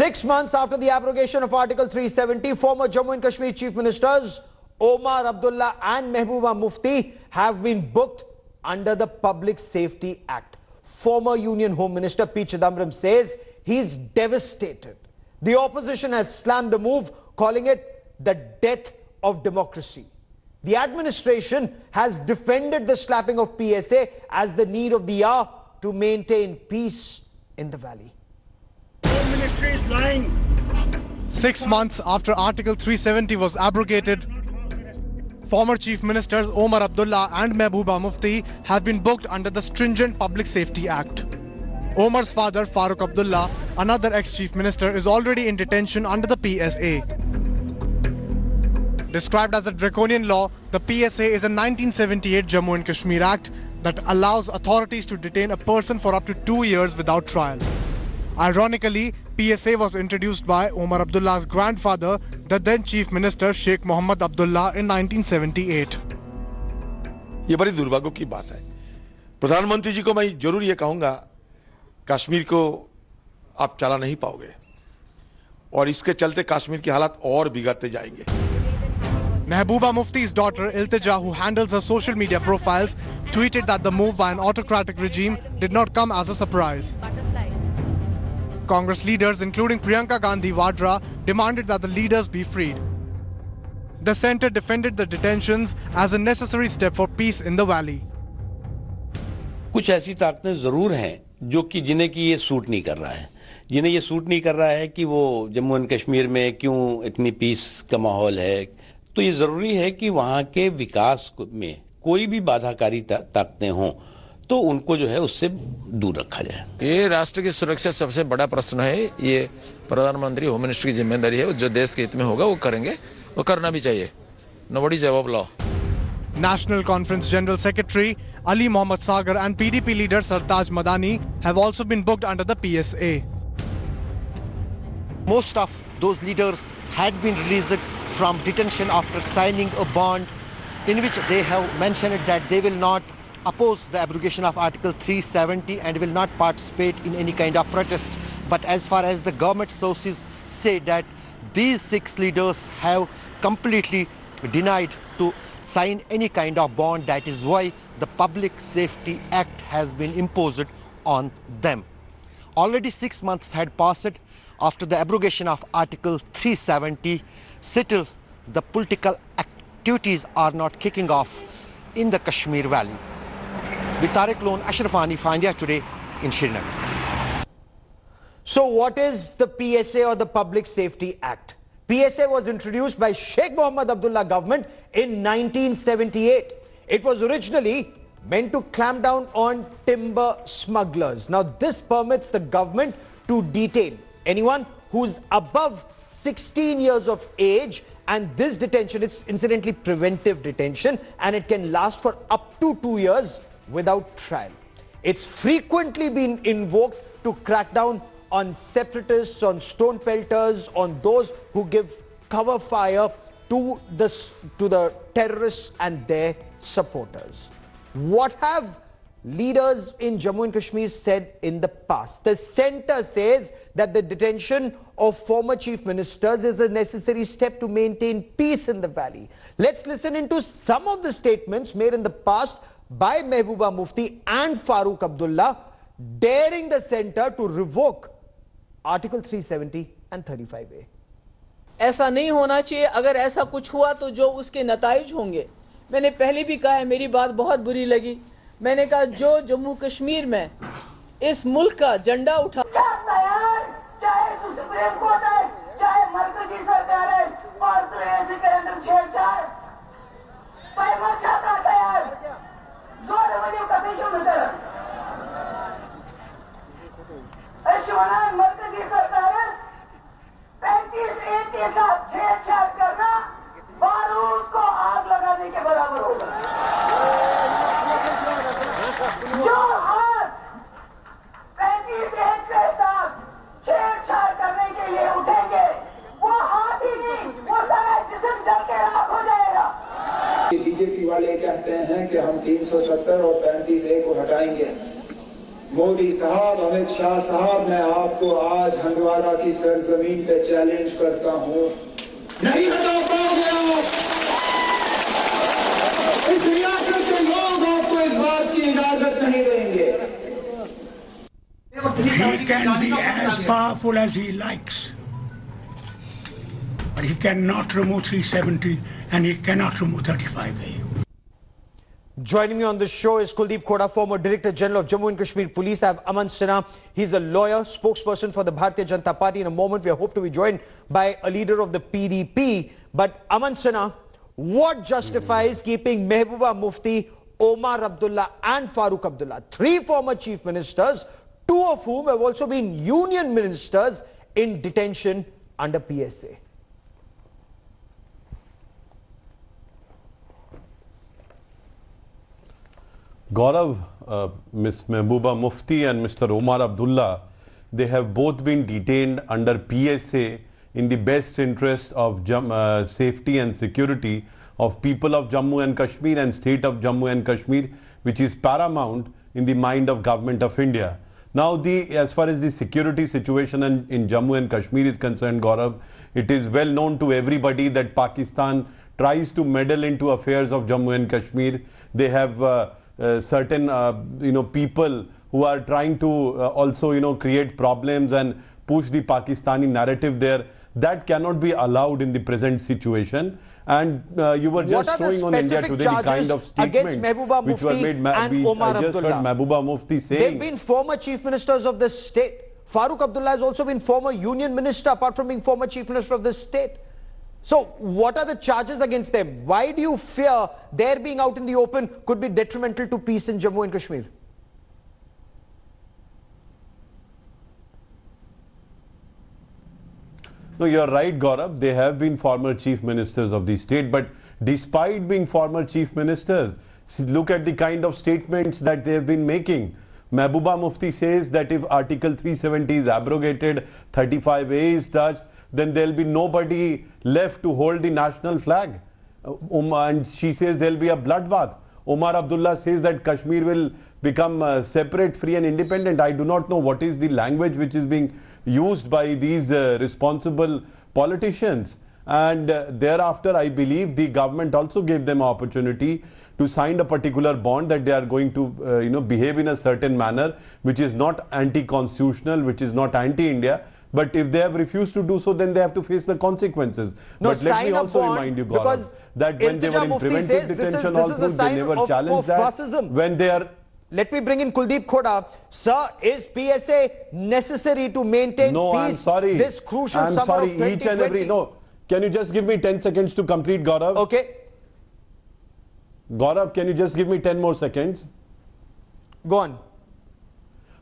6 months after the abrogation of Article 370, former Jammu and Kashmir Chief Ministers Omar Abdullah and Mehbooba Mufti have been booked under the Public Safety Act. Former Union Home Minister P. Chidambaram says he's devastated. The opposition has slammed the move, calling it the death of democracy. The administration has defended the slapping of PSA as the need of the hour to maintain peace in the valley. Home Ministry is lying. 6 months after Article 370 was abrogated, former Chief Ministers Omar Abdullah and Mehbooba Mufti have been booked under the Stringent Public Safety Act. Omar's father, Farooq Abdullah, another ex-Chief Minister, is already in detention under the PSA. Described as a Draconian law, the PSA is a 1978 Jammu and Kashmir Act that allows authorities to detain a person for up to 2 years without trial. Ironically, PSA was introduced by Omar Abdullah's grandfather, the then Chief Minister Sheikh Mohammed Abdullah, in 1978. ये बड़ी दुर्भाग्य की बात है। प्रधानमंत्री जी को मैं जरूर ये कहूंगा, कश्मीर को आप चला नहीं पाओगे और इसके चलते कश्मीर की हालत और बिगड़ते जाएंगे। Mehbooba Mufti's daughter Iltija, who handles her social media profiles, tweeted that the move by an autocratic regime did not come as a surprise. Congress leaders, including Priyanka Gandhi Vadra, demanded that the leaders be freed. The centre defended the detentions as a necessary step for peace in the valley. कुछ ऐसी ताकतें जरूर हैं जो कि जिन्हें कि ये सूट नहीं कर रहा है, जिन्हें ये सूट नहीं कर रहा है कि वो जम्मू एंड कश्मीर में क्यों इतनी पीस का माहौल है। तो ये जरूरी है कि वहाँ के विकास में कोई भी बाधाकारी ताकतें हों तो उनको जो है उससे दूर रखा जाए। ये राष्ट्र की सुरक्षा सबसे बड़ा प्रश्न है। ये प्रधानमंत्री होम मिनिस्टर की जिम्मेदारी है। जो देश के हित में होगा वो करेंगे, वो करना भी चाहिए। Nobody is above law. National Conference General Secretary Ali Mohammad Sagar and PDP leader Sartaj Madani have also been booked under the PSA. Most of those leaders had been released from detention after signing a bond in which they have mentioned that they will not oppose the abrogation of Article 370 and will not participate in any kind of protest. But as far as the government sources say that these 6 leaders have completely denied to sign any kind of bond, that is why the Public Safety Act has been imposed on them. Already 6 months had passed after the abrogation of Article 370. Still, the political activities are not kicking off in the Kashmir Valley. With Tariq Loan, Ashrafani, India Today in Srinagar. So what is the PSA or the Public Safety Act? PSA was introduced by Sheikh Mohammed Abdullah government in 1978. It was originally meant to clamp down on timber smugglers. Now this permits the government to detain anyone who's above 16 years of age, and this detention, it's incidentally preventive detention, and it can last for up to 2 years without trial. It's frequently been invoked to crack down on separatists, on stone pelters, on those who give cover fire to the terrorists and their supporters. What have leaders in Jammu and Kashmir said in the past? The centre says that the detention of former chief ministers is a necessary step to maintain peace in the valley. Let's listen into some of the statements made in the past by Mehbooba Mufti and Farooq Abdullah, daring the centre to revoke Article 370 and 35A. ऐसा नहीं होना चाहिए। अगर ऐसा कुछ हुआ तो जो उसके नताइज होंगे, मैंने पहले भी कहा है, मेरी बात बहुत बुरी लगी। मैंने कहा जो जम्मू कश्मीर में इस मुल्क का झंडा उठा, चाहे सुप्रीम कोर्ट है, चाहे मरकजी सरकार है, और प्रेस के अंदर छेड़छाड़, पैमा चाहता है यार, जोर बजे कमीशन में कर, ऐश्वर्या मरकजी सरकार है, 35A के साथ छेड़छाड़ करना बारूद को आग लगाने के बराबर होगा। जो हाथ 35A के साथ छेड़छाड़ करने के लिए उठेंगे, वो हाथ ही नहीं, वो सारा जिस्म जल के राख हो जाएगा। बीजेपी वाले कहते हैं कि हम 370 और 35A को हटाएंगे। 35A के साथ छेड़छाड़ करना बारूद को आग लगाने के बराबर होगा। जो हाथ 35A के साथ छेड़छाड़ करने के लिए उठेंगे, वो हाथ ही नहीं, वो सारा जिस्म जल के राख हो जाएगा। 35A वाले कहते हैं कि हम 370 और 35A को हटाएंगे। मोदी साहब, अमित शाह साहब, मैं आपको आज हंडवारा की सरजमीन पे चैलेंज करता हूं, नहीं हटा पाओगे आप। इस रियासत के लोग आपको इस बात की इजाजत नहीं देंगे। He can be as powerful as he likes, but he cannot remove 370 and he cannot remove 35A. Joining me on the show is Kuldeep Khoda, former Director General of Jammu and Kashmir Police. I have Aman Sinha. He's a lawyer, spokesperson for the Bharatiya Janata Party. In a moment, we hope to be joined by a leader of the PDP. But Aman Sinha, what justifies keeping Mehbooba Mufti, Omar Abdullah and Farooq Abdullah, three former chief ministers, two of whom have also been union ministers, in detention under PSA? Gaurav, Ms. Mehbooba Mufti and Mr. Omar Abdullah, they have both been detained under PSA in the best interest of safety and security of people of Jammu and Kashmir and state of Jammu and Kashmir, which is paramount in the mind of Government of India. Now, as far as the security situation in Jammu and Kashmir is concerned, Gaurav, it is well known to everybody that Pakistan tries to meddle into affairs of Jammu and Kashmir. They have certain people who are trying to also create problems and push the Pakistani narrative there. That cannot be allowed in the present situation. And you were just showing on India Today the kind of statements which were made. And Omar I just heard Mehbooba Mufti saying. They've been former chief ministers of this state. Farooq Abdullah has also been former union minister, apart from being former chief minister of this state. So what are the charges against them? Why do you fear their being out in the open could be detrimental to peace in Jammu and Kashmir? No, you're right, Gaurav. They have been former chief ministers of the state, but despite being former chief ministers, look at the kind of statements that they have been making. Mehbooba Mufti says that if Article 370 is abrogated, 35A is touched, then there'll be nobody left to hold the national flag. And she says there'll be a bloodbath. Omar Abdullah says that Kashmir will become separate, free and independent. I do not know what is the language which is being used by these responsible politicians. And thereafter, I believe the government also gave them an opportunity to sign a particular bond that they are going to behave in a certain manner, which is not anti-constitutional, which is not anti-India. But if they have refused to do so, then they have to face the consequences. No, but let me also remind you, Gaurav, that when they were in preventive detention also, they never challenged that. Fascism. When they are... Let me bring in Kuldeep Khoda. Sir, is PSA necessary to maintain peace? I'm sorry. This crucial summer of 2020? Each and every... No, can you just give me 10 seconds to complete, Gaurav? Okay. Gaurav, can you just give me 10 more seconds? Go on.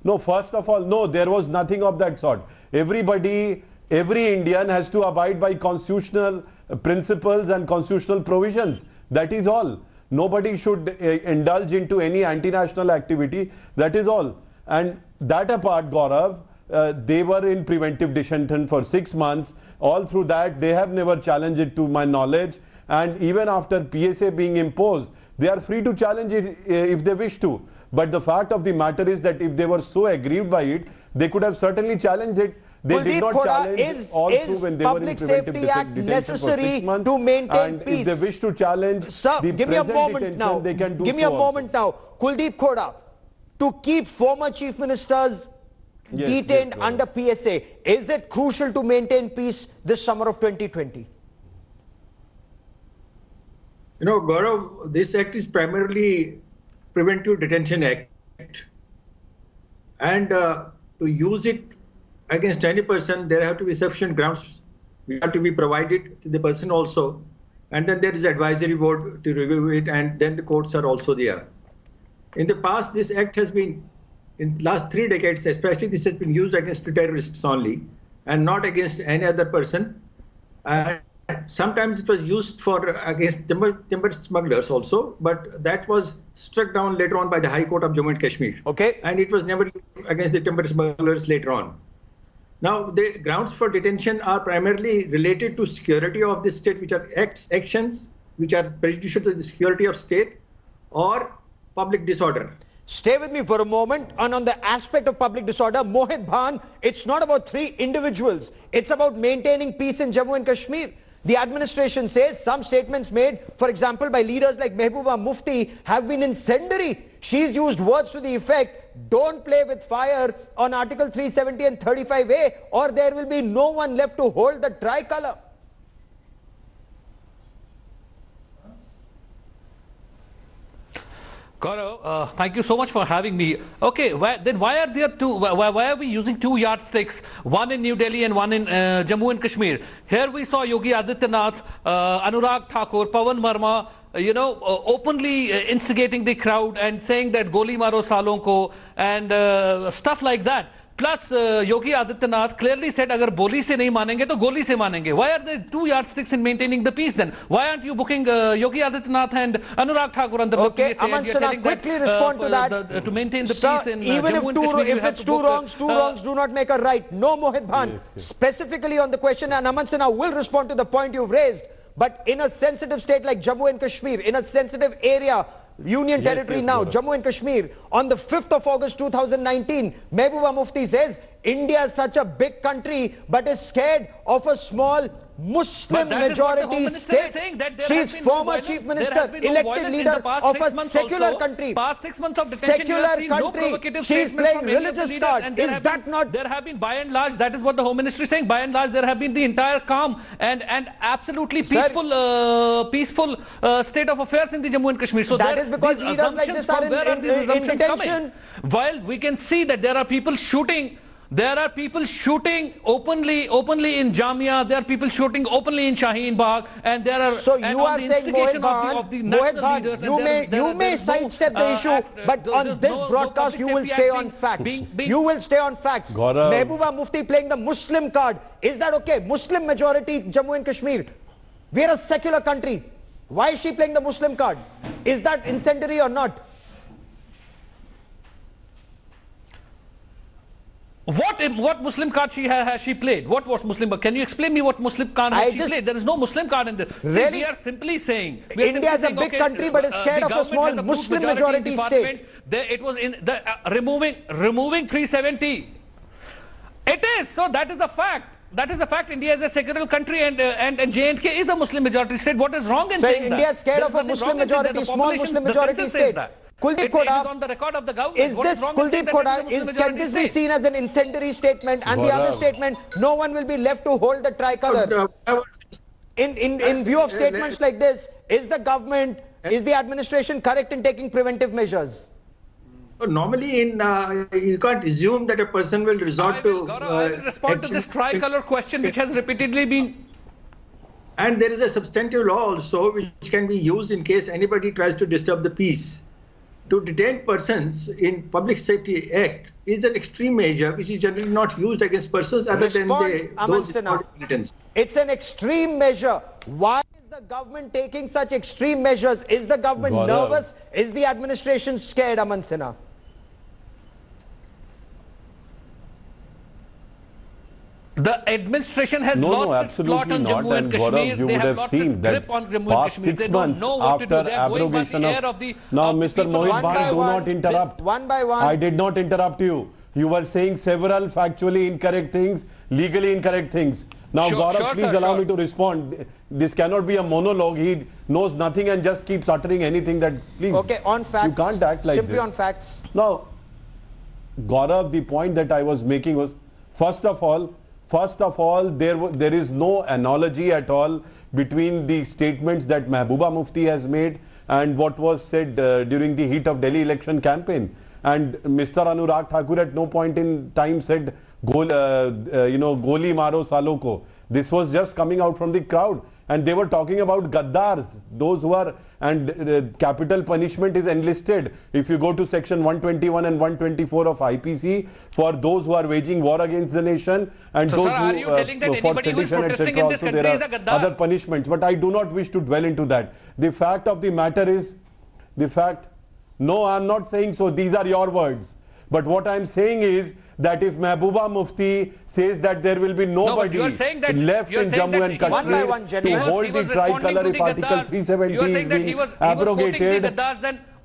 No, first of all, no, there was nothing of that sort. Everybody, every Indian has to abide by constitutional principles and constitutional provisions. That is all. Nobody should indulge into any anti-national activity. That is all. And that apart, Gaurav, they were in preventive detention for 6 months. All through that, they have never challenged it to my knowledge. And even after PSA being imposed, they are free to challenge it if they wish to. But the fact of the matter is that if they were so aggrieved by it, they could have certainly challenged it. They did not challenge all through when they were in preventive detention for 6 months. To maintain peace. If they wish to challenge the give me a present moment detention, now. They can do give me a moment now. Kuldeep Khoda, to keep former chief ministers detained under PSA, is it crucial to maintain peace this summer of 2020? You know, Gaurav, this act is primarily Preventive Detention Act, and to use it against any person, there have to be sufficient grounds which have to be provided to the person also, and then there is advisory board to review it, and then the courts are also there. In the past, this act has been, in the last 3 decades especially, this has been used against terrorists only and not against any other person. Sometimes it was used for against timber smugglers also, but that was struck down later on by the High Court of Jammu and Kashmir. Okay. And it was never used against the timber smugglers later on. Now, the grounds for detention are primarily related to security of the state, which are actions which are prejudicial to the security of state or public disorder. Stay with me for a moment. And on the aspect of public disorder, Mohit Bhan, it's not about 3 individuals. It's about maintaining peace in Jammu and Kashmir. The administration says some statements made, for example, by leaders like Mehbooba Mufti have been incendiary. She's used words to the effect, don't play with fire on Article 370 and 35A or there will be no one left to hold the tricolour. Gaurav, thank you so much for having me. Okay, then why are there two? Why are we using 2 yardsticks? One in New Delhi and one in Jammu and Kashmir. Here we saw Yogi Adityanath, Anurag Thakur, Pawan Verma, openly instigating the crowd and saying that "Goli maro salon ko" and stuff like that. Plus, Yogi Adityanath clearly said, "Agar boli se nahi manenge, to goli se manenge." Why are there 2 yardsticks in maintaining the peace then? Why aren't you booking Yogi Adityanath and Anurag Thakur under the PSA? Aman Sinha, quickly respond to that. To maintain the Sir, peace in even Jammu and Kashmir, if it's two wrongs do not make a right. No, Mohit Bhan, Yes. specifically on the question, and Aman Sinha will respond to the point you've raised, but in a sensitive state like Jammu and Kashmir, in a sensitive area, Union territory now, Jammu and Kashmir, on the 5th of August 2019, Mehbooba Mufti says, India is such a big country, but is scared of a small Muslim majority state. She is former chief minister, elected leader of a secular country. Past 6 months of detention, you have seen no provocative She is statements playing from any of the religious leaders, card. and Is that not? There have been, by and large, that is what the Home Ministry is saying, by and large, there have been the entire calm and absolutely peaceful state of affairs in the Jammu and Kashmir. So that is because leaders like this are in detention. While we can see that there are people shooting. There are people shooting openly in Jamia. There are people shooting openly in Shaheen Bagh, and there are. So you are saying, Mohit Bhan, you may sidestep the issue, but on this broadcast you will stay on facts. You will stay on facts. Mehbooba Mufti playing the Muslim card. Is that okay? Muslim majority Jammu and Kashmir. We are a secular country. Why is she playing the Muslim card? Is that incendiary or not? What Muslim card has she played? What was Muslim card? Can you explain me what Muslim card has she played? There is no Muslim card in there. Really? See, we are simply saying India is a big country, but is scared of a small Muslim majority state. It was in the removing 370. It is. So that is the fact. That is the fact. India is a secular country, and J&K is a Muslim majority state. What is wrong in saying that? India is scared of a Muslim majority, small Muslim majority state. Kuldeep Koda, it is on the record of the government. Is this Kuldeep Koda? Can this be seen as an incendiary statement? And the other statement, no one will be left to hold the tricolour. In view of statements like this, is the government, is the administration correct in taking preventive measures? Normally, you can't assume that a person will resort to. I will respond to this tricolour question, which has repeatedly been. And there is a substantive law also, which can be used in case anybody tries to disturb the peace. To detain persons in Public Safety Act is an extreme measure which is generally not used against persons other than those militants. It's an extreme measure. Why is the government taking such extreme measures? Is the government nervous? Is the administration scared, Aman Sinha? The administration has lost its plot on Jammu and Kashmir. They have lost its grip on Jammu and Kashmir. They don't know what to do. They are going by the air of the Now, Mr. Mohit Bhan, do not interrupt. One by one. I did not interrupt you. You were saying several factually incorrect things, legally incorrect things. Now, Gaurav, please allow me to respond. This cannot be a monologue. He knows nothing and just keeps uttering anything that, please. Okay, on facts. You can't act like Simply this. on facts. Now, Gaurav, the point that I was making was, first of all, there is no analogy at all between the statements that Mehbooba Mufti has made and what was said during the heat of Delhi election campaign. And Mr. Anurag Thakur at no point in time said, Goli maro salo ko. This was just coming out from the crowd. And they were talking about gaddars, those who are, and capital punishment is enlisted. If you go to section 121 and 124 of IPC, for those who are waging war against the nation, and so those sir, are you telling that for anybody who is sedition, protesting etc. in this Also, country there is a are gaddar? other punishments, but I do not wish to dwell into that. The fact of the matter is, no, I am not saying so. These are your words. But what I am saying is that if Mehbooba Mufti says that there will be nobody left in Jammu and Kashmir to hold the tricolour if Article 370 is being abrogated,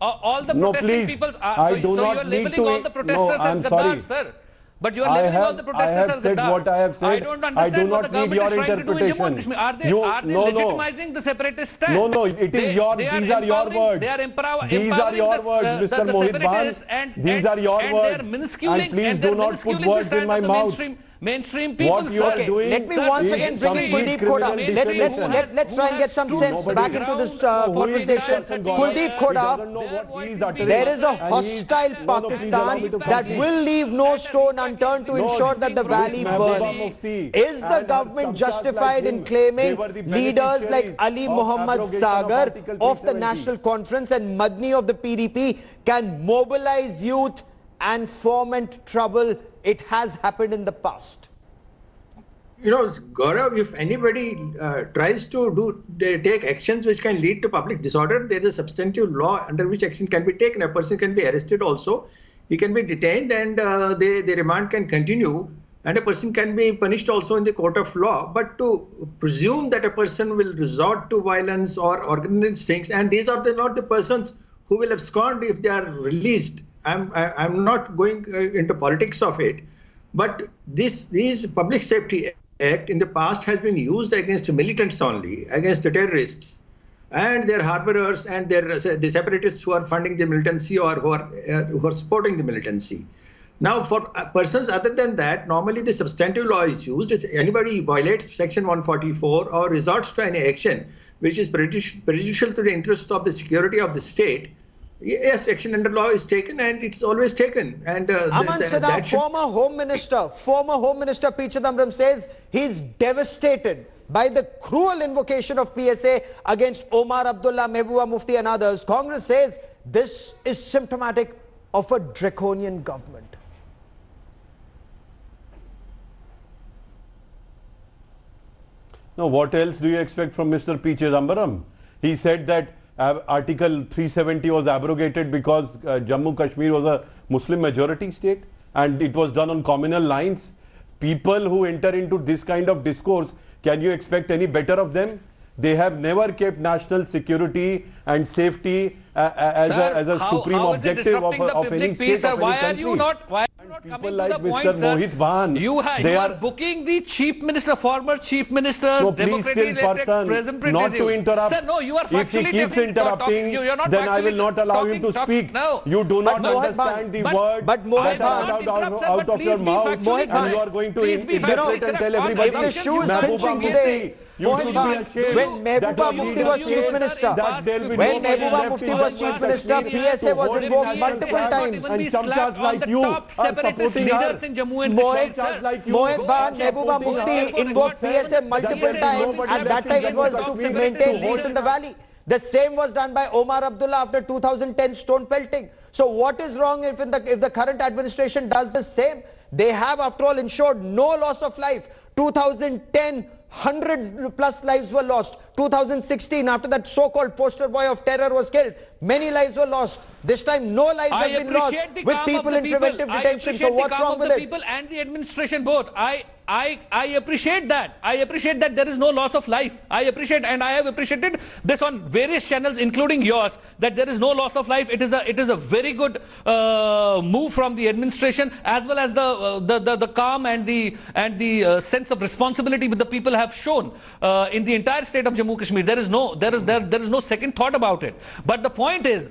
all the No, protesting please. people. I do so not you're need labeling to. all the protesters No, as I'm Gaddars, sorry. sir. But you are labeling all the protesters I have as said Gaddar. what I have said. I don't understand what the government is trying to do in Jammu and Kashmir. Are they legitimizing the separatist stand? No, it is these are your words. They are empowering These are your words, Mr. Mohit Bhan. These are your words. And please do not put words in my mouth. Mainstream people. What you are doing. Let me once again bring in Kuldeep Khoda. Let's try and get some sense back into this conversation. Kuldeep Khoda, there is a hostile Pakistan that will leave no stone unturned to ensure that the valley burns. Is the government justified in claiming leaders like Ali Muhammad Sagar of the National Conference and Madni of the PDP can mobilize youth and foment trouble? It has happened in the past. You know, Gaurav, if anybody tries to take actions which can lead to public disorder, there is a substantive law under which action can be taken. A person can be arrested also. He can be detained and the remand can continue. And a person can be punished also in the court of law. But to presume that a person will resort to violence or organize things, and these are not the persons who will abscond if they are released. I'm not going into politics of it, but this Public Safety Act in the past has been used against militants only, against the terrorists and their harborers and the separatists who are funding the militancy or who are supporting the militancy. Now, for persons other than that, normally the substantive law is used. If anybody violates Section 144 or resorts to any action which is prejudicial to the interests of the security of the state, yes, action under law is taken, and it's always taken. And Aman Siddha, former Home Minister P. Chidambaram says he's devastated by the cruel invocation of PSA against Omar, Abdullah, Mehbooba Mufti and others. Congress says this is symptomatic of a draconian government. Now, what else do you expect from Mr. P. Chidambaram? He said that Article 370 was abrogated because Jammu Kashmir was a Muslim majority state and it was done on communal lines. People who enter into this kind of discourse, can you expect any better of them? They have never kept national security and safety as a supreme objective of any state of any country. People like Mr. Mohit Bhan, you are booking the chief minister, former chief ministers, no, please still person, not to interrupt. Sir, no, you are if he keeps interrupting, then I will not allow him to speak. No. You do not understand the word that out of your mouth, and you are going to interpret and tell everybody. If the shoe is pinching today, when Mehbooba Mufti was chief minister, PSA was invoked multiple times. And chamchas like you are supporting her. Mohit Bhan, Mehbooba Mufti invoked PSA multiple times. At that time it was to maintain peace in the valley. The same was done by Omar Abdullah after 2010 stone pelting. So what is wrong if the current administration does the same? They have, after all, ensured no loss of life. 2010, hundreds plus lives were lost. 2016, after that so-called poster boy of terror was killed, many lives were lost. This time, no lives have been lost with people in preventive detention. So what's wrong with it? People and the administration both. I appreciate that. I appreciate that there is no loss of life. I appreciate, and I have appreciated this on various channels, including yours, that there is no loss of life. It is a very good move from the administration, as well as the calm and the sense of responsibility which the people have shown in the entire state of Jammu Kashmir. There is no second thought about it. But the point is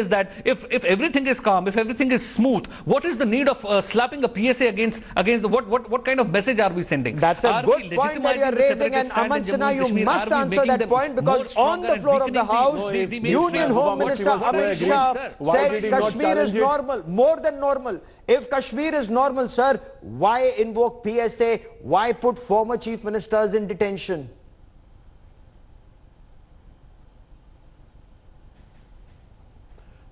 that if everything is calm, if everything is smooth, what is the need of slapping a PSA against what kind of message are we sending? That's a good point that you are raising, and Aman Sinha, you must answer that point, because on the floor of the House, Union Home Minister Amit Shah said Kashmir is normal, more than normal. If Kashmir is normal, sir, why invoke PSA? Why put former chief ministers in detention?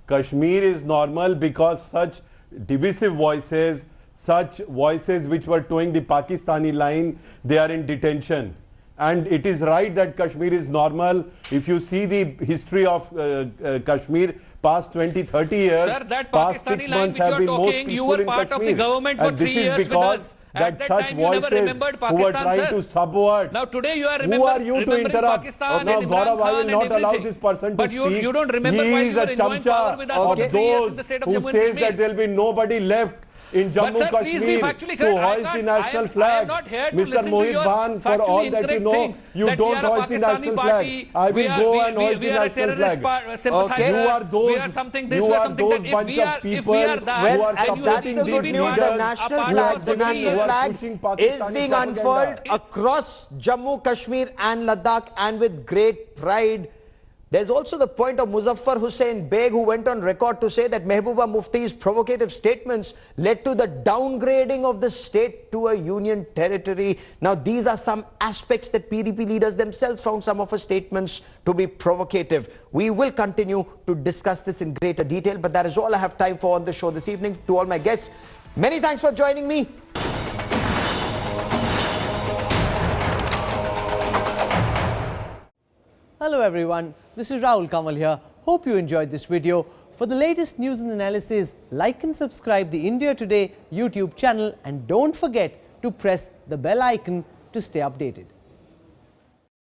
Kashmir is normal because such divisive voices, such voices which were towing the Pakistani line, they are in detention. And it is right that Kashmir is normal. If you see the history of Kashmir, past 20-30 years, sir, that past Pakistani 6 line months which have been most talking, peaceful you were in part Kashmir. of the government for And 3 this is years with us. that, that such time you never voices remembered who were Pakistan, trying sir. to subvert. Now today you are Who are you to interrupt? Pakistan Now and Gaurav, Imran I will Khan not and allow everything. this person But to you, speak. you don't remember he why is you were a enjoying power with us chamcha for of 3 years in those the state of who Jammu and says Kashmir. that there will be nobody left in Jammu But sir, please be Kashmir factually to correct. hoist the national I am flag. not here to Mr. listen to Mohit your Bhan, for factually all that you incorrect know, things, you that don't we are a hoist the Pakistani national party, flag. I will go and hoist the we are a national terrorist flag. sympathizer, You are those, we are something this, you we are are something those that. bunch If we are, of people if we are who that, are Well, then you have that's supporting the these good news. leaders, The national apart flag, from the national who are flag pushing is Pakistani being propaganda. unfurled across Jammu, Kashmir and Ladakh, and with great pride. There's also the point of Muzaffar Hussain Beg, who went on record to say that Mehbooba Mufti's provocative statements led to the downgrading of the state to a union territory. Now, these are some aspects that PDP leaders themselves found some of her statements to be provocative. We will continue to discuss this in greater detail, but that is all I have time for on the show this evening. To all my guests, many thanks for joining me. Hello everyone, this is Rahul Kamal here. Hope you enjoyed this video. For the latest news and analysis, like and subscribe the India Today YouTube channel, and don't forget to press the bell icon to stay updated.